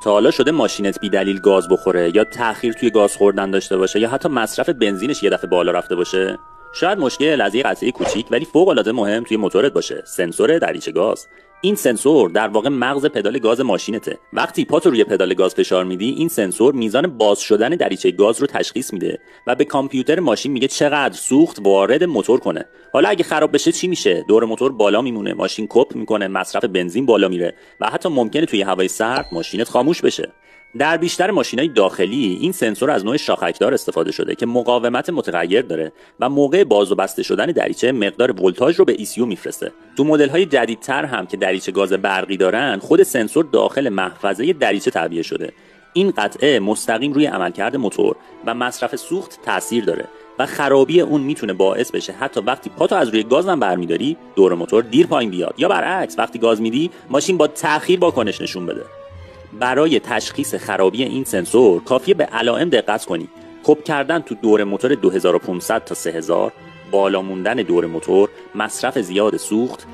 تا حالا شده ماشینت بی دلیل گاز بخوره یا تأخیر توی گاز خوردن داشته باشه یا حتی مصرف بنزینش یه دفعه بالا رفته باشه؟ شاید مشکل از یه قطعه کوچیک ولی فوق العاده مهم توی موتورت باشه، سنسور دریچه گاز. این سنسور در واقع مغز پدال گاز ماشینته. وقتی پاتو روی پدال گاز فشار میدی، این سنسور میزان باز شدن دریچه گاز رو تشخیص میده و به کامپیوتر ماشین میگه چقدر سوخت وارد موتور کنه. حالا اگه خراب بشه چی میشه؟ دور موتور بالا میمونه، ماشین کپ میکنه، مصرف بنزین بالا میره و حتی ممکنه توی هوای سرد ماشینت خاموش بشه. در بیشتر ماشین‌های داخلی این سنسور از نوع شاخکدار استفاده شده که مقاومت متغیر داره و موقع باز و بسته شدن دریچه مقدار ولتاژ رو به ECU میفرسته. تو مدل‌های جدیدتر هم که دریچه گاز برقی دارن، خود سنسور داخل محفظه دریچه تعبیه شده. این قطعه مستقیم روی عملکرد موتور و مصرف سوخت تاثیر داره و خرابی اون میتونه باعث بشه حتی وقتی پاتو از روی گاز هم برمی‌داری، دور موتور دیر پایین بیاد یا برعکس وقتی گاز میدی ماشین با تأخیر واکنش نشون بده. برای تشخیص خرابی این سنسور کافیه به علائم دقت کنی: کپ کردن تو دور موتور 2500 تا 3000، بالا موندن دور موتور، مصرف زیاد سوخت